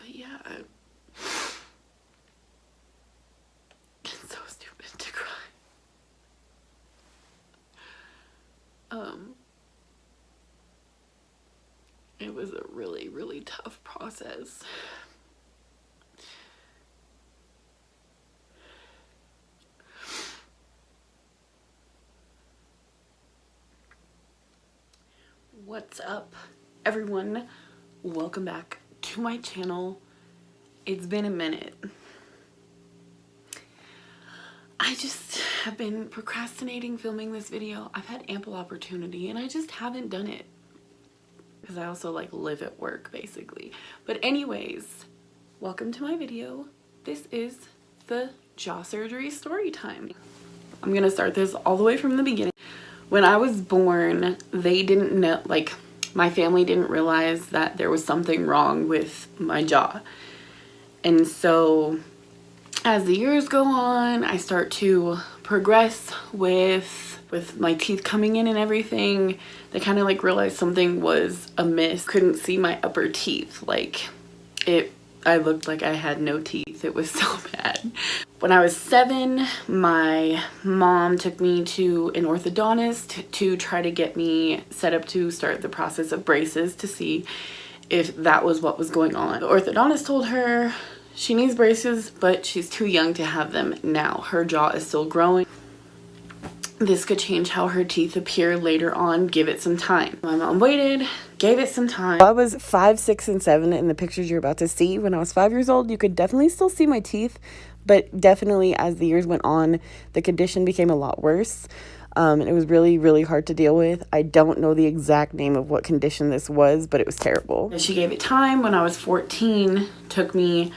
But yeah, it's so stupid to cry. It was a really, really tough process. What's up, everyone? Welcome back to my channel. It's been a minute. I just have been procrastinating filming this video. I've had ample opportunity and I just haven't done it because I also like live at work basically. But anyways, welcome to my video. This is the jaw surgery story time. I'm gonna start this all the way from the beginning. When I was born, they didn't know, like my family didn't realize that there was something wrong with my jaw. And so as the years go on, I start to progress with my teeth coming in and everything. They kind of like realized something was amiss. Couldn't see my upper teeth. Like I looked like I had no teeth. It was so bad. When I was 7, my mom took me to an orthodontist to try to get me set up to start the process of braces to see if that was what was going on. The orthodontist told her she needs braces, but she's too young to have them now. Her jaw is still growing. This could change how her teeth appear later on. Give it some time. My mom waited, gave it some time. I was 5, 6, and 7 in the pictures you're about to see. When I was 5 years old, you could definitely still see my teeth, but definitely as the years went on, the condition became a lot worse. It was really, really hard to deal with. I don't know the exact name of what condition this was, but it was terrible. She gave it time. When I was 14, took me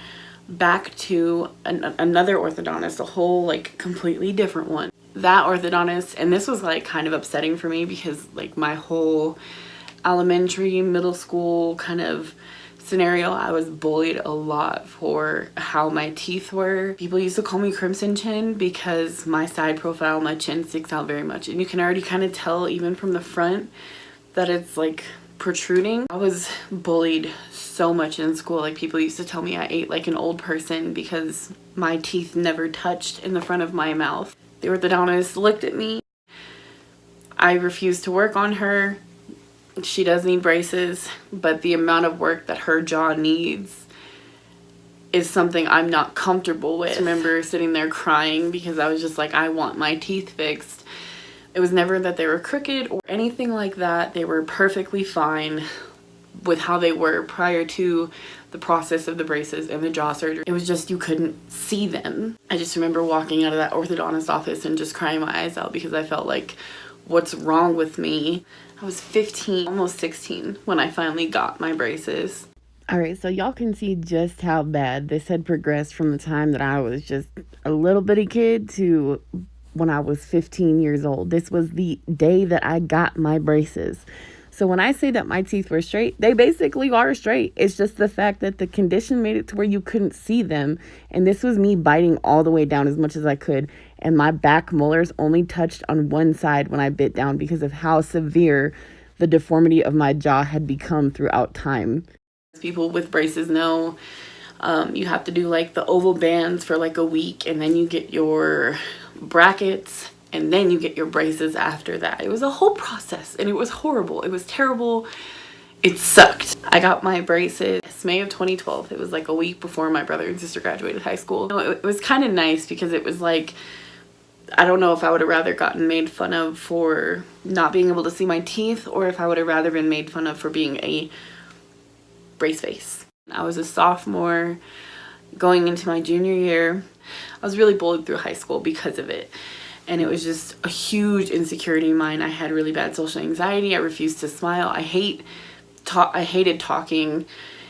back to another orthodontist, a whole like completely different one. That orthodontist, and this was like kind of upsetting for me because like my whole elementary, middle school kind of scenario, I was bullied a lot for how my teeth were. People used to call me Crimson Chin because my side profile, my chin sticks out very much, and you can already kind of tell even from the front that it's like protruding. I was bullied so much in school. Like people used to tell me I ate like an old person because my teeth never touched in the front of my mouth. The orthodontist looked at me. I refused to work on her. She does need braces, but the amount of work that her jaw needs is something I'm not comfortable with. I remember sitting there crying because I was just like, I want my teeth fixed. It was never that they were crooked or anything like that. They were perfectly fine with how they were prior to the process of the braces and the jaw surgery. It was just you couldn't see them. I just remember walking out of that orthodontist office and just crying my eyes out because I felt like, what's wrong with me? I was 15, almost 16 when I finally got my braces. All right, so y'all can see just how bad this had progressed from the time that I was just a little bitty kid to when I was 15 years old. This was the day that I got my braces. So when I say that my teeth were straight, they basically are straight. It's just the fact that the condition made it to where you couldn't see them. And this was me biting all the way down as much as I could. And my back molars only touched on one side when I bit down because of how severe the deformity of my jaw had become throughout time. People with braces know you have to do like the oval bands for like a week, and then you get your brackets, and then you get your braces after that. It was a whole process and it was horrible. It was terrible. It sucked. I got my braces May of 2012. It was like a week before my brother and sister graduated high school. It was kind of nice because it was like, I don't know if I would have rather gotten made fun of for not being able to see my teeth or if I would have rather been made fun of for being a brace face. I was a sophomore going into my junior year. I was really bullied through high school because of it. And it was just a huge insecurity of mine. I had really bad social anxiety. I refused to smile. I hated talking.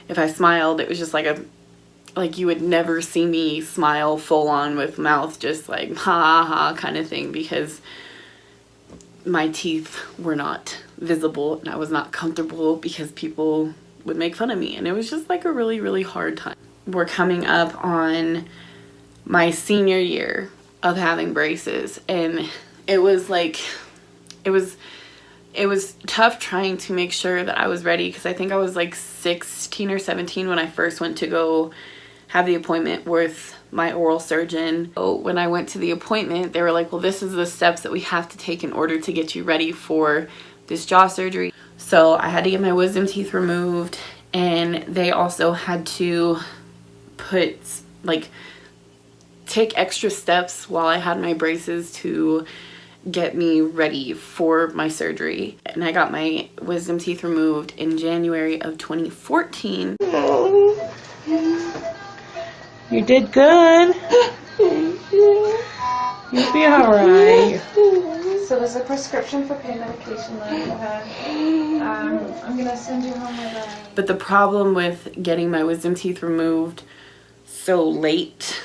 If I smiled, it was just like you would never see me smile full on with mouth just like ha ha kind of thing because my teeth were not visible and I was not comfortable because people would make fun of me. And it was just like a really, really hard time. We're coming up on my senior year of having braces, and it was it was tough trying to make sure that I was ready, because I think I was like 16 or 17 when I first went to go have the appointment with my oral surgeon. So when I went to the appointment, they were like, well, this is the steps that we have to take in order to get you ready for this jaw surgery. So I had to get my wisdom teeth removed, and they also had to take extra steps while I had my braces to get me ready for my surgery. And I got my wisdom teeth removed in January of 2014. You did good. You'll be alright. So there's a prescription for pain medication that you had. I'm gonna send you home with a... But the problem with getting my wisdom teeth removed so late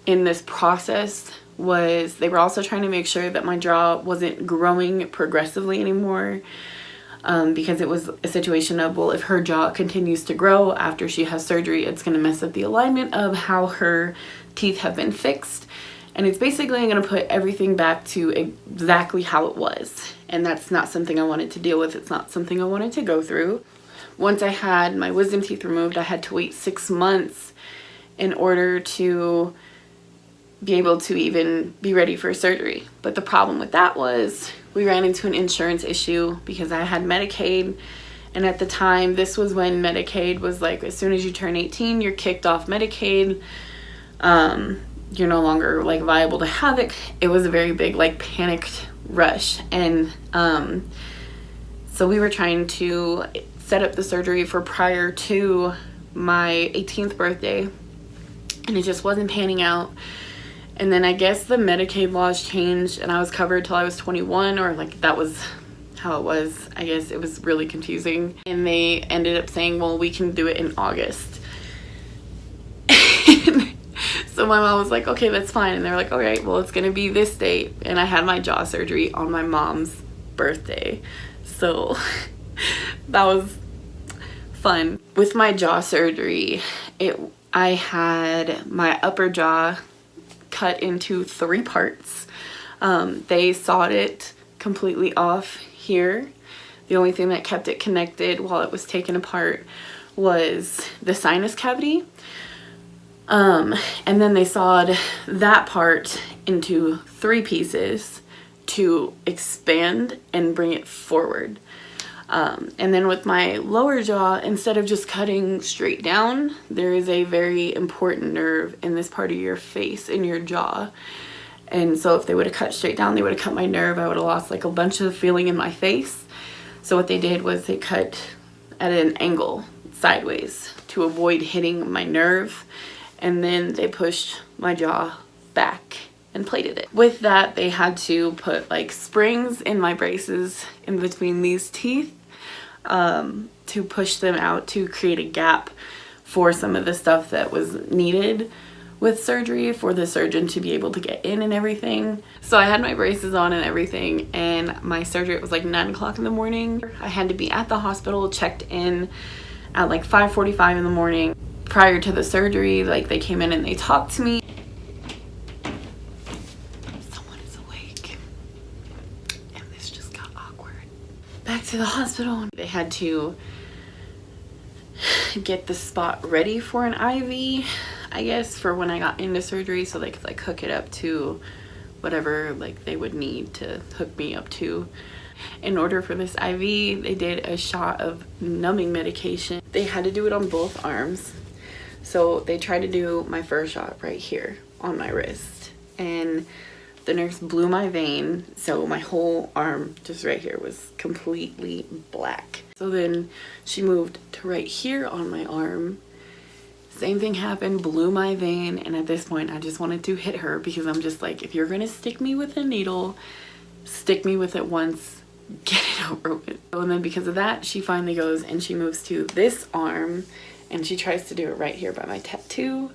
in this process was they were also trying to make sure that my jaw wasn't growing progressively anymore, because it was a situation of, well, if her jaw continues to grow after she has surgery, it's going to mess up the alignment of how her teeth have been fixed, and it's basically going to put everything back to exactly how it was, and that's not something I wanted to deal with. It's not something I wanted to go through. Once I had my wisdom teeth removed, I had to wait 6 months in order to be able to even be ready for surgery. But the problem with that was we ran into an insurance issue, because I had Medicaid, and at the time, this was when Medicaid was like, as soon as you turn 18, you're kicked off Medicaid. You're no longer like viable to have it. It was a very big like panicked rush, and so we were trying to set up the surgery for prior to my 18th birthday, and it just wasn't panning out. And then I guess the Medicaid laws changed, and I was covered till I was 21, or like that was how it was. I guess it was really confusing. And they ended up saying, well, we can do it in August. So my mom was like, okay, that's fine. And they're like, all right, well, it's going to be this date. And I had my jaw surgery on my mom's birthday. So that was fun. With my jaw surgery, I had my upper jaw cut into 3 parts. They sawed it completely off here. The only thing that kept it connected while it was taken apart was the sinus cavity. And then they sawed that part into 3 pieces to expand and bring it forward. And then with my lower jaw, instead of just cutting straight down, there is a very important nerve in this part of your face, in your jaw. And so if they would have cut straight down, they would have cut my nerve. I would have lost like a bunch of feeling in my face. So what they did was they cut at an angle sideways to avoid hitting my nerve. And then they pushed my jaw back and plated it. With that, they had to put like springs in my braces in between these teeth, to push them out to create a gap for some of the stuff that was needed with surgery for the surgeon to be able to get in and everything. So I had my braces on and everything, and my surgery, it was like 9 o'clock in the morning. I had to be at the hospital, checked in at like 5:45 in the morning. Prior to the surgery, like they came in and they talked to me. Someone is awake, and this just got awkward. Back to the hospital. They had to get the spot ready for an IV, I guess, for when I got into surgery, so they could like hook it up to whatever like they would need to hook me up to. In order for this IV, they did a shot of numbing medication. They had to do it on both arms. So they tried to do my first shot right here on my wrist, and the nurse blew my vein, so my whole arm just right here was completely black. So then she moved to right here on my arm. Same thing happened, blew my vein, and at this point I just wanted to hit her, because I'm just like, if you're gonna stick me with a needle, stick me with it once, get it over with. And then because of that, she finally goes and she moves to this arm, and she tries to do it right here by my tattoo,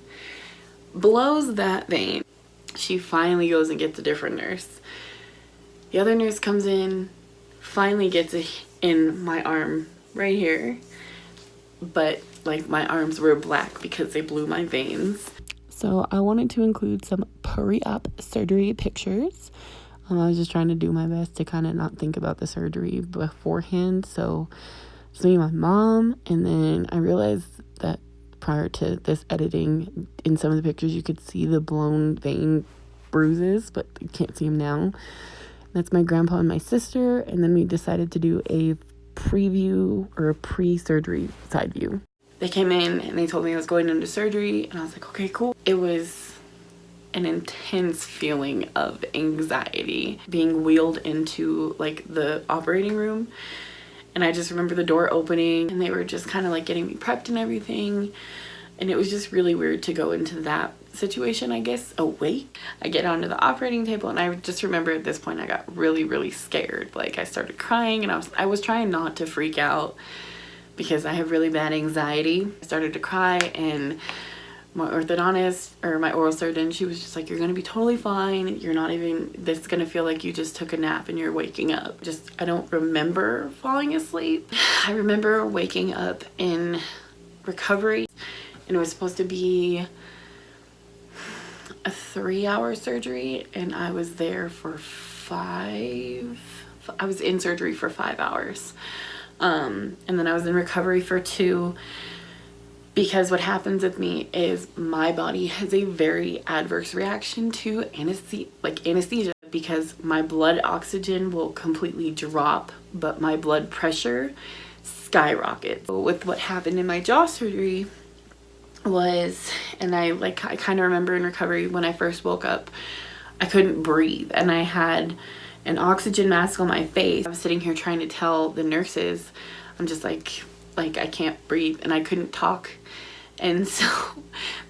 blows that vein. She finally goes and gets a different nurse. The other nurse comes in, finally gets it in my arm right here, but like my arms were black because they blew my veins. So I wanted to include some pre-op surgery pictures. I was just trying to do my best to kind of not think about the surgery beforehand. So it's me and my mom, and then I realized that prior to this editing, in some of the pictures you could see the blown vein bruises, but you can't see them now. That's my grandpa and my sister, and then we decided to do a preview or a pre-surgery side view. They came in and they told me I was going into surgery, and I was like, okay, cool. It was an intense feeling of anxiety being wheeled into like the operating room. And I just remember the door opening and they were just kind of like getting me prepped and everything. And it was just really weird to go into that situation, I guess, awake. I get onto the operating table and I just remember at this point I got really, really scared. Like I started crying, and I was trying not to freak out because I have really bad anxiety. I started to cry, and my orthodontist or my oral surgeon, she was just like, you're gonna be totally fine. You're not even, this is gonna feel like you just took a nap and you're waking up. I don't remember falling asleep. I remember waking up in recovery, and it was supposed to be a 3-hour surgery, and I was there for I was in surgery for 5 hours. And then I was in recovery for 2, because what happens with me is my body has a very adverse reaction to anesthesia, because my blood oxygen will completely drop, but my blood pressure skyrockets. So with what happened in my jaw surgery was, and I kind of remember in recovery when I first woke up, I couldn't breathe, and I had an oxygen mask on my face. I was sitting here trying to tell the nurses, I'm just like I can't breathe, and I couldn't talk. And so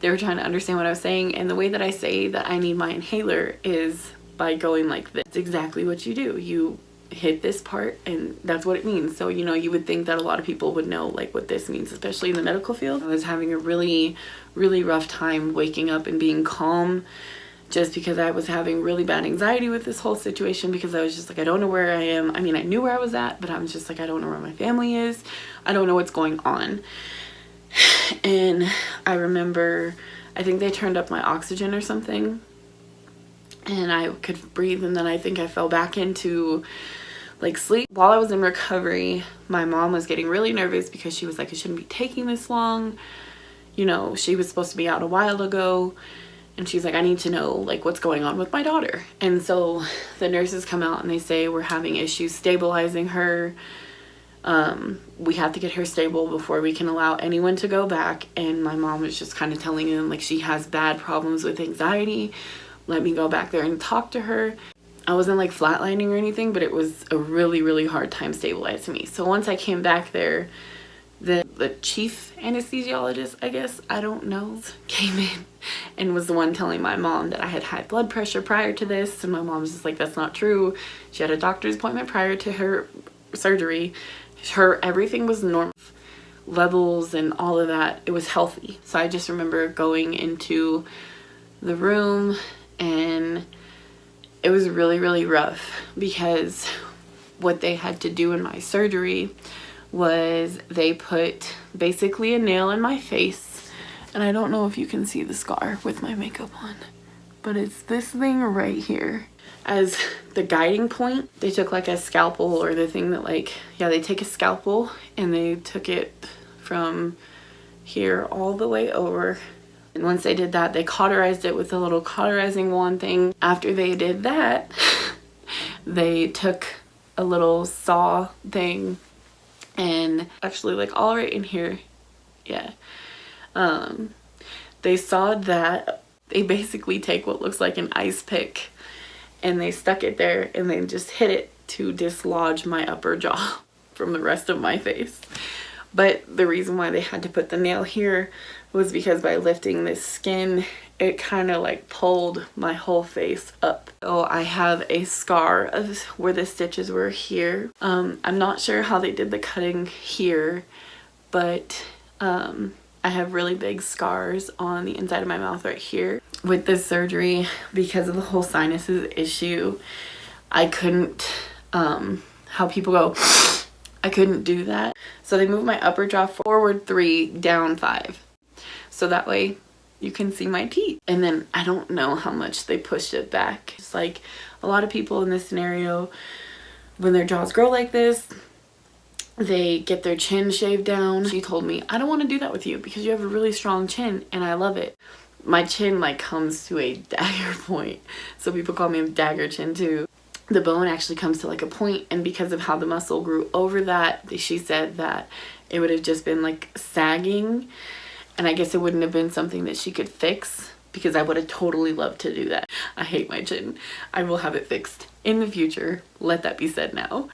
they were trying to understand what I was saying, and the way that I say that I need my inhaler is by going like this. It's exactly what you do. You hit this part, and that's what it means. So, you know, you would think that a lot of people would know like what this means, especially in the medical field. I was having a really, really rough time waking up and being calm, just because I was having really bad anxiety with this whole situation, because I was just like, I don't know where I am. I mean, I knew where I was at, but I was just like, I don't know where my family is. I don't know what's going on. And I remember, I think they turned up my oxygen or something, and I could breathe, and then I think I fell back into like sleep. While I was in recovery, my mom was getting really nervous because she was like, it shouldn't be taking this long. You know, she was supposed to be out a while ago. And she's like, I need to know like what's going on with my daughter. And so the nurses come out and they say, we're having issues stabilizing her. We have to get her stable before we can allow anyone to go back. And my mom was just kind of telling them like she has bad problems with anxiety. Let me go back there and talk to her. I wasn't like flatlining or anything, but it was a really, really hard time stabilizing me. So once I came back there, the chief anesthesiologist, I guess, I don't know, came in and was the one telling my mom that I had high blood pressure prior to this. And my mom was just like, that's not true. She had a doctor's appointment prior to her surgery. Everything was normal, levels and all of that. It was healthy. So I just remember going into the room, and it was really, really rough, because what they had to do in my surgery was they put basically a nail in my face, and I don't know if you can see the scar with my makeup on, but it's this thing right here as the guiding point. They took like a scalpel, or the thing that they take a scalpel and they took it from here all the way over. And once they did that, they cauterized it with a little cauterizing wand thing. After they did that, they took a little saw thing, and actually like all right in here, yeah, they sawed that. They basically take what looks like an ice pick, and they stuck it there, and they just hit it to dislodge my upper jaw from the rest of my face. But the reason why they had to put the nail here was because by lifting this skin, it kind of like pulled my whole face up. So I have a scar of where the stitches were here. I'm not sure how they did the cutting here, but I have really big scars on the inside of my mouth right here. With this surgery, because of the whole sinuses issue, I couldn't, how people go, I couldn't do that. So they moved my upper jaw forward 3, down 5. So that way you can see my teeth. And then I don't know how much they pushed it back. It's like a lot of people in this scenario, when their jaws grow like this, they get their chin shaved down. She told me, I don't want to do that with you because you have a really strong chin and I love it. My chin like comes to a dagger point. So people call me a dagger chin too. The bone actually comes to like a point, and because of how the muscle grew over that, she said that it would have just been like sagging, and I guess it wouldn't have been something that she could fix, because I would have totally loved to do that. I hate my chin. I will have it fixed in the future. Let that be said now.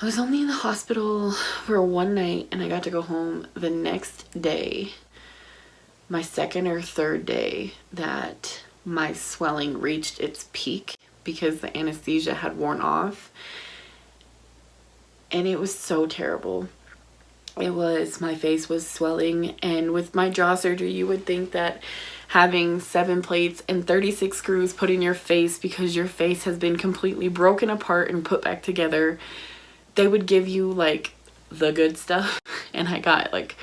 I was only in the hospital for one night and I got to go home the next day, my second or third day that my swelling reached its peak because the anesthesia had worn off. And it was so terrible. My face was swelling, and with my jaw surgery, you would think that having 7 plates and 36 screws put in your face because your face has been completely broken apart and put back together, they would give you like the good stuff. And I got like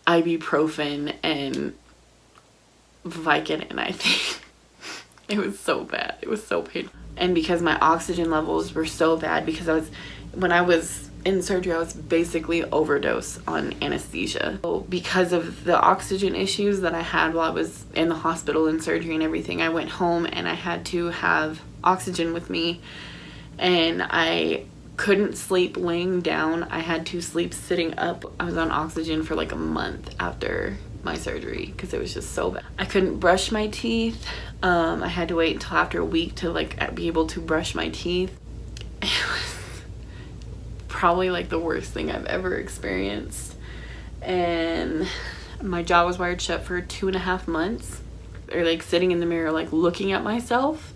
ibuprofen and Vicodin, I think. It was so bad. It was so painful. And because my oxygen levels were so bad, because when I was in surgery, I was basically overdose on anesthesia. So because of the oxygen issues that I had while I was in the hospital and surgery and everything, I went home and I had to have oxygen with me, and I couldn't sleep laying down. I had to sleep sitting up. I was on oxygen for like a month after my surgery because it was just so bad. I couldn't brush my teeth. I had to wait until after a week to like be able to brush my teeth. It was probably like the worst thing I've ever experienced. And my jaw was wired shut for 2.5 months. Or like sitting in the mirror, like looking at myself,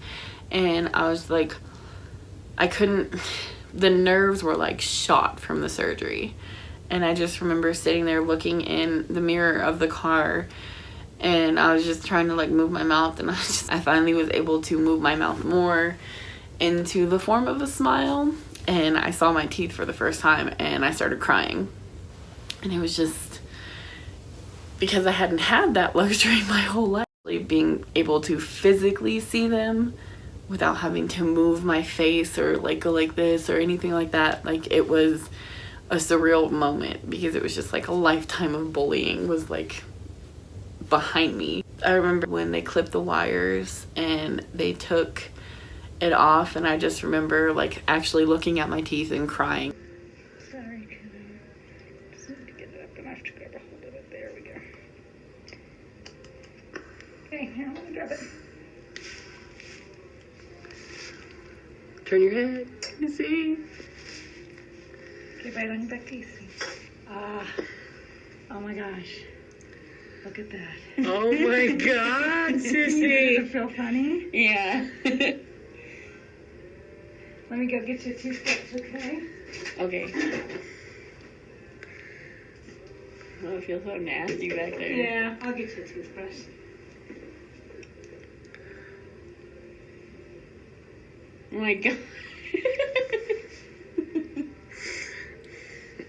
and I was like, I couldn't, the nerves were like shot from the surgery. And I just remember sitting there looking in the mirror of the car, and I was just trying to like move my mouth, and I finally was able to move my mouth more into the form of a smile, and I saw my teeth for the first time and I started crying. And it was just because I hadn't had that luxury my whole life, being able to physically see them without having to move my face or like go like this or anything like that. Like, it was a surreal moment because it was just like a lifetime of bullying was like behind me. I remember when they clipped the wires and they took it off, and I just remember like actually looking at my teeth and crying. Sorry, just need to get it up and I have to grab a hold of it. There we go. Okay, here, I'm gonna grab it. Turn your head. Can you see? Okay, bite on your back teeth. Oh my gosh. Look at that. Oh my God, Does sissy. it feel funny? Yeah. Let me go get you 2 steps, okay? Okay. Oh, it feels so nasty back there. Yeah, I'll get you a toothbrush. Oh my God.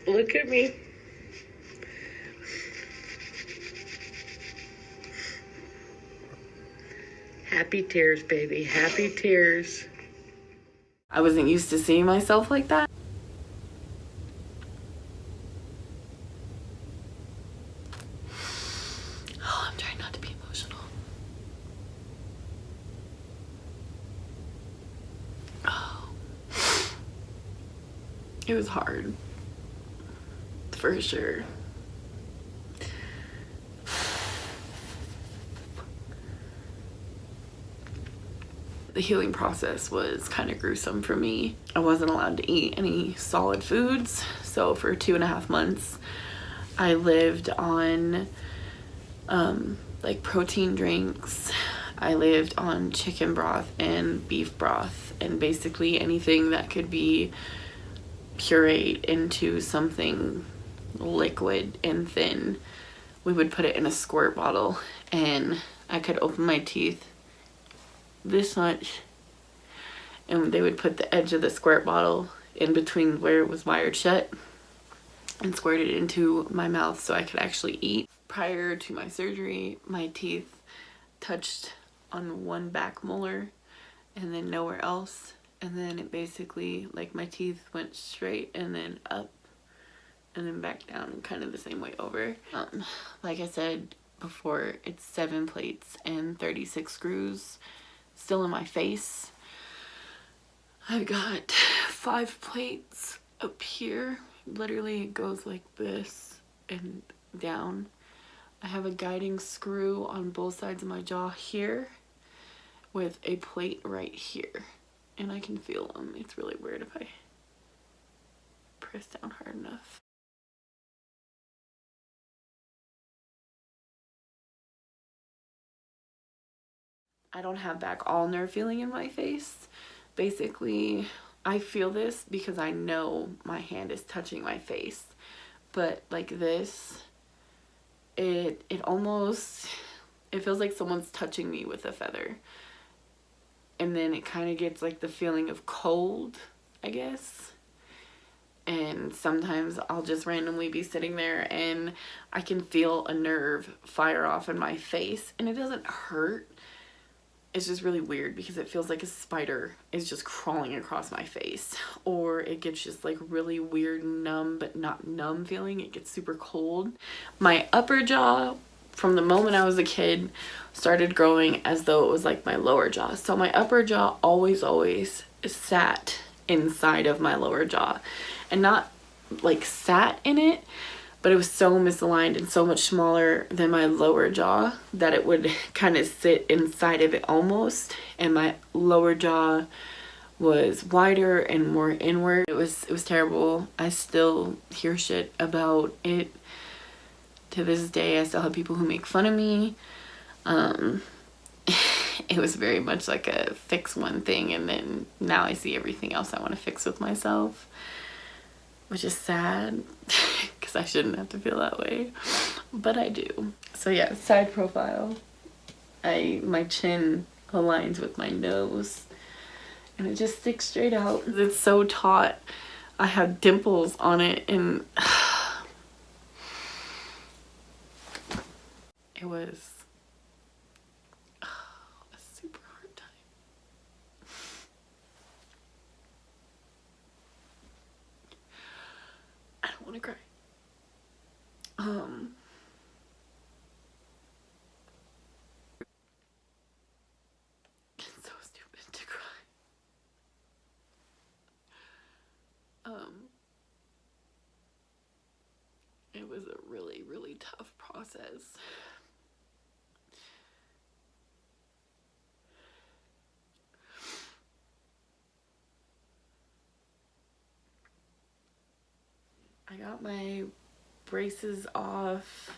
Look at me. Happy tears, baby. Happy tears. I wasn't used to seeing myself like that. Oh, I'm trying not to be emotional. Oh. It was hard. For sure. The healing process was kind of gruesome for me. I wasn't allowed to eat any solid foods. So for 2.5 months, I lived on like protein drinks. I lived on chicken broth and beef broth and basically anything that could be pureed into something liquid and thin. We would put it in a squirt bottle, and I could open my teeth this much, and they would put the edge of the squirt bottle in between where it was wired shut and squirt it into my mouth so I could actually eat. prior to my surgery, my teeth touched on one back molar and then nowhere else, and then it basically, like, my teeth went straight and then up and then back down, kind of the same way over. Like I said before, it's 7 plates and 36 screws still in my face. I've got 5 plates up here. Literally it goes like this and down. I have a guiding screw on both sides of my jaw here with a plate right here, and I can feel them. It's really weird if I press down hard enough. I don't have back all nerve feeling in my face. Basically, I feel this because I know my hand is touching my face, but like this, it almost, it feels like someone's touching me with a feather, and then it kind of gets like the feeling of cold, I guess. And sometimes I'll just randomly be sitting there and I can feel a nerve fire off in my face, and it doesn't hurt. It's just really weird because it feels like a spider is just crawling across my face, or it gets just like really weird numb, but not numb feeling. It gets super cold. My upper jaw, from the moment I was a kid, started growing as though it was like my lower jaw. So my upper jaw always sat inside of my lower jaw, and not like sat in it, but it was so misaligned and so much smaller than my lower jaw that it would kind of sit inside of it almost, and my lower jaw was wider and more inward. It was terrible. I still hear shit about it to this day. I still have people who make fun of me. It was very much like a fix one thing, and then now I see everything else I want to fix with myself, which is sad because I shouldn't have to feel that way, but I do. So yeah, side profile. My chin aligns with my nose and it just sticks straight out. It's so taut. I have dimples on it, and it was a super hard time. I don't want to cry. It's so stupid to cry. It was a really tough process. I got my braces off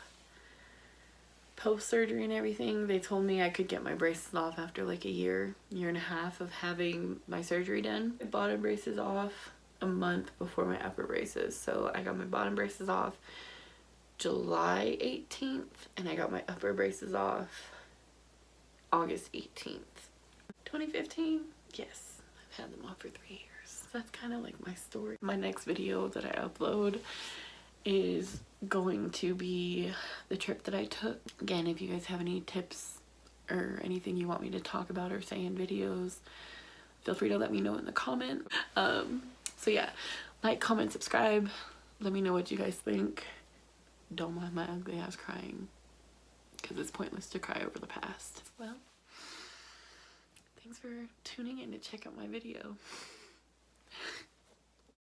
post-surgery and everything. They told me I could get my braces off after like a year and a half of having my surgery done. I bottom braces off a month before my upper braces. So I got my bottom braces off July 18th and I got my upper braces off August 18th. 2015? Yes, I've had them off for 3 years. That's kind of like my story. My next video that I upload is going to be the trip that I took. Again, if you guys have any tips or anything you want me to talk about or say in videos, feel free to let me know in the comment. So yeah, like, comment, subscribe. Let me know what you guys think. Don't mind my ugly ass crying, because it's pointless to cry over the past. Well, thanks for tuning in to check out my video.